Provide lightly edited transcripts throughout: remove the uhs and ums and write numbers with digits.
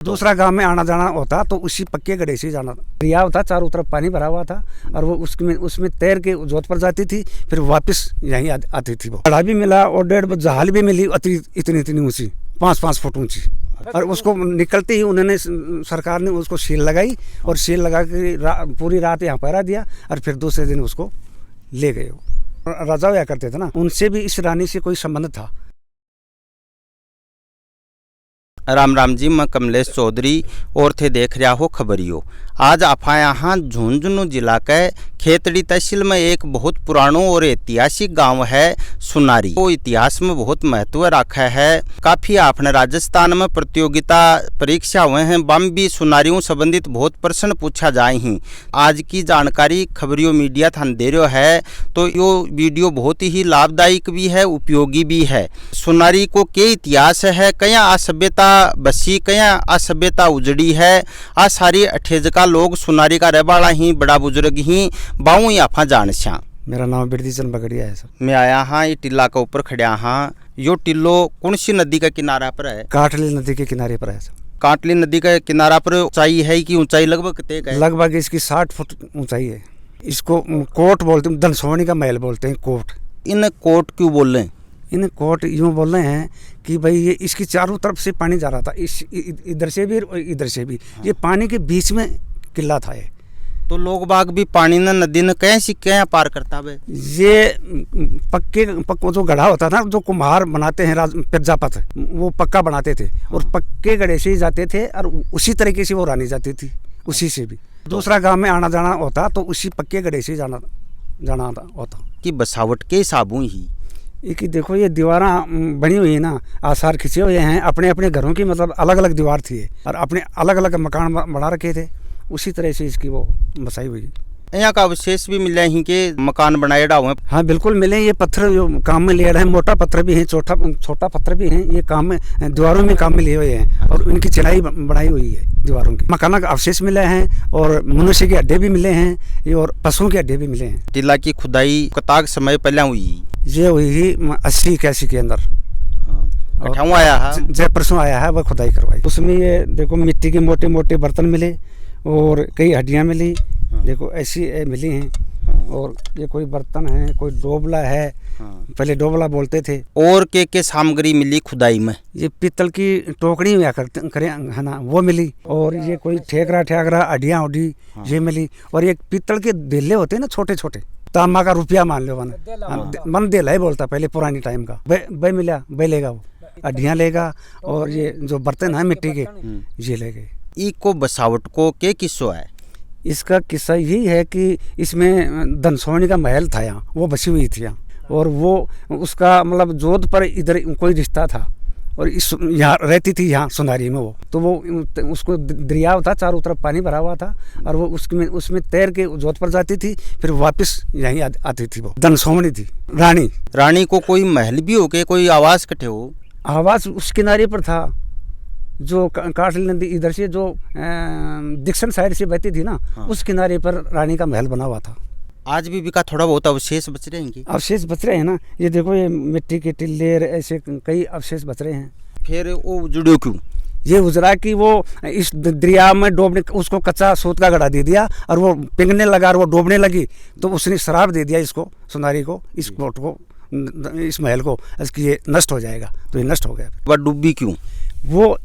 दूसरा गांव में आना जाना होता तो उसी पक्के गड्ढे से जाना था। दरिया था, चारों तरफ पानी भरा हुआ था और वो उसमें तैर के जोधपुर जाती थी, फिर वापस यहीं आती थी। वो गड्ढा भी मिला और 1.5 जहाल भी मिली, इतनी ऊंची 5-5 फुट ऊंची। और उसको निकलते ही उन्होंने सरकार ने उसको सील लगाई और सील लगा के पूरी रात यहाँ पहरा दिया और फिर दूसरे दिन उसको ले गए। राजा हुआ करते थे ना, उनसे भी इस रानी से कोई संबंध था। राम राम जी, मैं कमलेश चौधरी और थे देख रहा हो खबरियो। आज आप यहाँ झुंझुनू जिला के खेतड़ी तहसील में एक बहुत पुरानो और ऐतिहासिक गांव है सुनारी। वो इतिहास में बहुत महत्व रखा है। काफी आपने राजस्थान में प्रतियोगिता परीक्षा हुए हैं, बम भी सुनारियों संबंधित बहुत प्रश्न पूछा जाए ही। आज की जानकारी खबरियो मीडिया थान दे रहा है, तो यो वीडियो बहुत ही लाभदायक भी है, उपयोगी भी है। सुनारी को के इतिहास है, कया असभ्यता बसी, कया असभ्यता उजड़ी है। आ सारी अठेज का लोग सुनारी का रहवाला ही, बड़ा बुजुर्ग ही बाऊ आपा जान छा। मेरा नाम बिरदी चंद बगड़िया है सर। मैं आया हाँ ये टिल्ला के ऊपर खड़िया हाँ। यो टिल्लो कौन सी नदी का किनारा पर है? काटली नदी के किनारे पर है सर। काटली नदी का किनारा पर ऊंचाई है कि ऊंचाई लगभग कितने का है? लगभग इसकी 60 फुट ऊंचाई है। इसको कोट बोलते हैं, धनसोनी का महल बोलते हैं कोट। इन कोट क्यों बोल रहे हैं? इन कोट यूँ बोल रहे हैं कि भाई ये इसकी चारों तरफ से पानी जा रहा था, इस इधर से भी और इधर से भी। ये पानी के बीच में किला था ये। तो लोग बाग भी पानी न नदी न कैसे क्या पार करता है? ये पक्को जो गड्ढा होता था, जो कुम्हार बनाते हैं प्रजापत, वो पक्का बनाते थे और पक्के गड्ढे से ही जाते थे और उसी तरीके से वो रानी जाती थी, उसी से भी। दूसरा गांव में आना जाना होता तो उसी पक्के गड्ढे से जाना होता। कि बसावट के हिसाबों ही कि देखो ये दीवारा बनी हुई है ना, आसार खिंचे हुए हैं अपने अपने घरों की, मतलब अलग अलग दीवार थी और अपने अलग अलग मकान बना रखे थे, उसी तरह से इसकी वो बसाई हुई। यहाँ का अवशेष भी मिले ही के मकान बनाए हुए? हाँ बिल्कुल मिले। ये पत्थर जो काम में लिए रहे, मोटा पत्थर भी है, छोटा पत्थर भी है, ये काम में दीवारों में काम में लिए हुए हैं और उनकी चढ़ाई बढ़ाई हुई है दीवारों की। मकान का अवशेष मिले हैं और मनुष्य के अड्डे भी मिले हैं और पशुओं के अड्डे भी मिले हैं। टिल्ला की खुदाई कताक समय पहले हुई? ये हुई 80-81 के अंदर आया है, जब परसों आया है वह खुदाई करवाई। उसमें ये देखो मिट्टी के मोटे मोटे बर्तन मिले और कई हड्डियां मिली, देखो ऐसी मिली हैं। और ये कोई बर्तन है, कोई डोबला है, पहले डोबला बोलते थे। और के सामग्री मिली खुदाई में? ये पीतल की टोकरी हुआ करे है ना, वो मिली। और ये कोई ठेकरा हड्डियां उड्डी ये मिली। और ये पीतल के देले होते हैं ना, छोटे छोटे, तांबा का रुपया मान लो, मन देला ही बोलता पहले पुरानी टाइम का। बे मिला, बे लेगा वो, हड्डियां लेगा। और ये जो बर्तन है मिट्टी के, ये ले गए। इको बसावट को के किस्सा है? इसका किस्सा यही है कि इसमें धनसोनी का महल था यहाँ, वो बसी हुई थी यहाँ। और वो उसका मतलब जोध पर इधर कोई रिश्ता था और इस यहाँ रहती थी, यहाँ सुनारी में वो। तो वो उसको दरिया था, चारों तरफ पानी भरा हुआ था और वो उसमें तैर के जोधपुर जाती थी, फिर वापस यहीं आती थी। वो धनसोनी थी रानी को कोई महल भी हो के कोई आवास कटे हो? आवास उस किनारे पर था, जो काटली नदी इधर से जो दक्षिण साइड से बहती थी ना, उस किनारे पर रानी का महल बना हुआ था। आज भी का थोड़ा बहुत अवशेष बच रहे हैं? अवशेष बच रहे हैं ना, ये देखो ये मिट्टी के टिल्ले ऐसे कई अवशेष बच रहे हैं। फिर वो जुड़ो क्यों? ये उजरा कि वो इस दरिया में डूबने, उसको कच्चा सोत का गड्ढा दे दिया और वो पिघलने लगा और वो डूबने लगी, तो उसने शराब दे दिया इसको, सुनारी को, इस कोट को, इस महल को, इसकी ये नष्ट हो जाएगा। तो ये नष्ट हो गया। वह डूबी क्यों? वो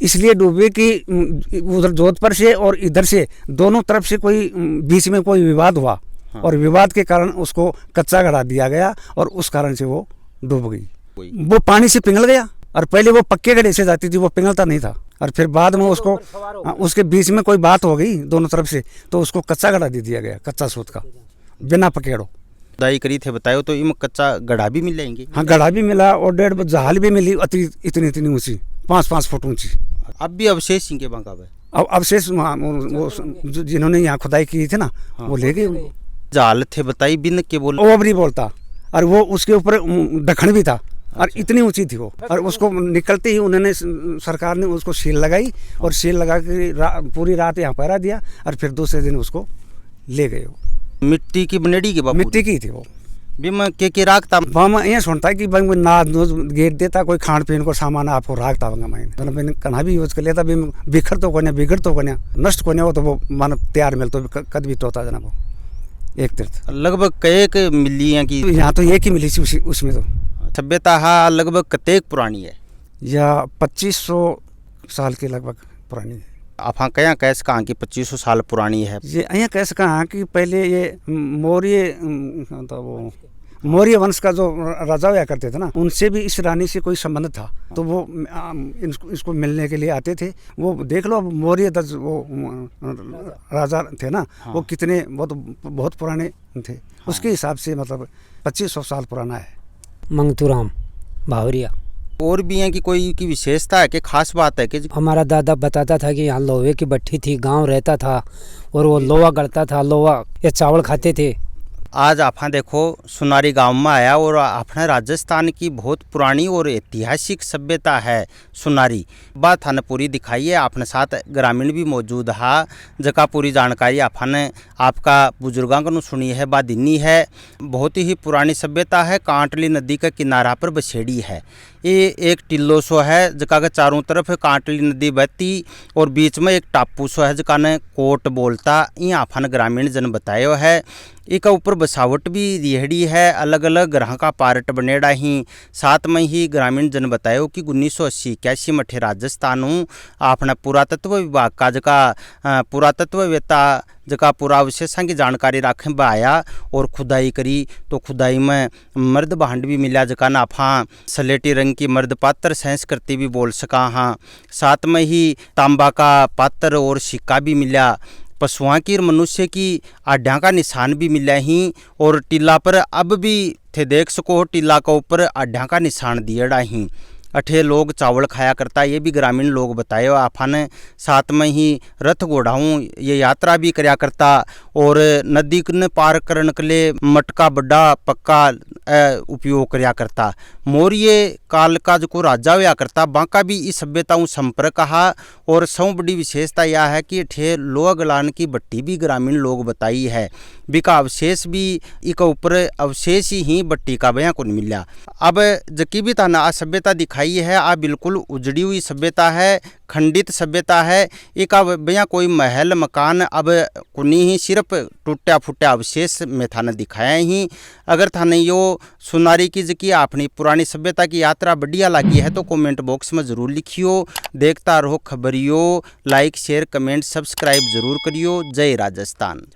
इसलिए डूबे कि उधर जोधपुर से और इधर से दोनों तरफ से कोई बीच में कोई विवाद हुआ और विवाद के कारण उसको कच्चा गड्ढा दिया गया और उस कारण से वो डूब गई। वो पानी से पिघल गया और पहले वो पक्के गड्ढे से जाती थी, वो पिघलता नहीं था। और फिर बाद में उसको उसके बीच में कोई बात हो गई दोनों तरफ से, तो उसको कच्चा गड्ढा दे दिया गया, कच्चा सूत का, बिना पकेड़ो। खुदाई करी थे बताओ, तो इनमें कच्चा गड्ढा भी मिलेंगे? हाँ गड्ढा भी मिला और 1.5 जहाल भी मिली, इतनी ऊंची, 5-5 फुट ऊंची। अब भी अवशेष इनके बांका है? अब अवशेष वो जिन्होंने यहाँ खुदाई की थी ना, वो ले गए। जाल थे बताई बिन के बोल, वो नहीं बोलता। और वो उसके ऊपर ढक्कन भी था और इतनी ऊंची थी वो। और उसको निकलते ही उन्होंने सरकार ने उसको सील लगाई और सील लगा के पूरी रात यहाँ पहरा दिया और फिर दूसरे दिन उसको ले गए। मिट्टी की बनेड़ी के बाबू? मिट्टी की थी वो। बिम के राखता वहाँ ये सुनता है कि भाई नाद गेट देता कोई खान पीन को सामान आपको राखता होगा मैं तो मैंने कन्हा भी यूज कर लेता भी बिखर तो कोने बिगड़ तो कोने नष्ट कोने हो तो वो मन तैयार मिल तो कद भी तोता जना वो एक तीर्थ लगभग कई मिली है कि यहाँ तो एक ही मिली थी उसमें तो सभ्यता हाँ लगभग कतेक पुरानी है या 2500 साल के लगभग पुरानी है। आप हाँ कहाँ कैसे कहाँ की 2500 साल पुरानी है ये यहाँ कैसे कहा कि पहले ये मौर्य तो वो मौर्य वंश का जो राजा हुआ करते थे ना उनसे भी इस रानी से कोई संबंध था तो वो इसको मिलने के लिए आते थे। वो देख लो मौर्य वो राजा थे ना हाँ। वो कितने बहुत पुराने थे हाँ। उसके हिसाब से मतलब 2500 साल पुराना है। मंगतूराम भावरिया और भी है कि कोई की विशेषता है कि खास बात है कि हमारा दादा बताता था कि यहाँ लोहे की भट्ठी थी, गांव रहता था और वो लोहा गढ़ता था, लोहा या चावल खाते थे। आज आप देखो सुनारी गांव में आया और अपने राजस्थान की बहुत पुरानी और ऐतिहासिक सभ्यता है सुनारी। बात थाने पूरी दिखाई है, अपने साथ ग्रामीण भी मौजूद है जगह पूरी जानकारी आपने आपका बुजुर्गों को सुनी है। बात दिनी है बहुत ही पुरानी सभ्यता है, कांटली नदी के किनारा पर बसेड़ी है। ये एक टिल्लो सो है जका के चारों तरफ कांटली नदी बहती और बीच में एक टापू सो है जका ने कोट बोलता। ये आपन ग्रामीण जन बतायो है। एक ऊपर बसावट भी रिहड़ी है, अलग अलग ग्रह का पार्ट बनेड़ा ही। साथ में ही ग्रामीण जन बतायो कि 1980-81 मठे राजस्थान आपने पुरातत्व विभाग का जका पुरातत्ववेत्ता जका पूरा अवशेषों की जानकारी रखें आया और खुदाई करी तो खुदाई में मर्द भांड भी मिला जका ना आप सलेटी रंग की मर्द पात्र संस्कृति भी बोल सका हाँ। साथ में ही तांबा का पात्र और सिक्का भी मिला, पशुओं की और मनुष्य की आड्या का निशान भी मिला ही। और टीला पर अब भी थे देख सको टीला का ऊपर आड्या का निशान दिएड़ा ही। अठे लोग चावल खाया करता ये भी ग्रामीण लोग बतायो आपने। साथ में ही रथ घोड़ाऊँ ये यात्रा भी करया करता और नदी ने पार करने के लिए मटका बड़ा पक्का उपयोग करया करता। मौर्य काल का जो राजा हुआ करता बांका भी इस सभ्यताओं संपर्क हा। और सब बड़ी विशेषता यह है कि ठे लोहा गलान की भट्टी भी ग्रामीण लोग बताई है। बिका अवशेष भी इक ऊपर अवशेष ही भट्टी का बयां को मिला। अब जकी भी ताना आ सभ्यता दिखाई है आ बिल्कुल उजड़ी हुई सभ्यता है, खंडित सभ्यता है। एक बयां कोई महल मकान अब कुनी ही सिर्फ टूटा फूटा अवशेष में थाने दिखाया ही। अगर थाने यो सुनारी की जकी अपनी पुरानी सभ्यता की यात्रा बढ़िया लगी है तो कमेंट बॉक्स में ज़रूर लिखियो। देखता रहो खबरियो, लाइक शेयर कमेंट सब्सक्राइब जरूर करियो। जय राजस्थान।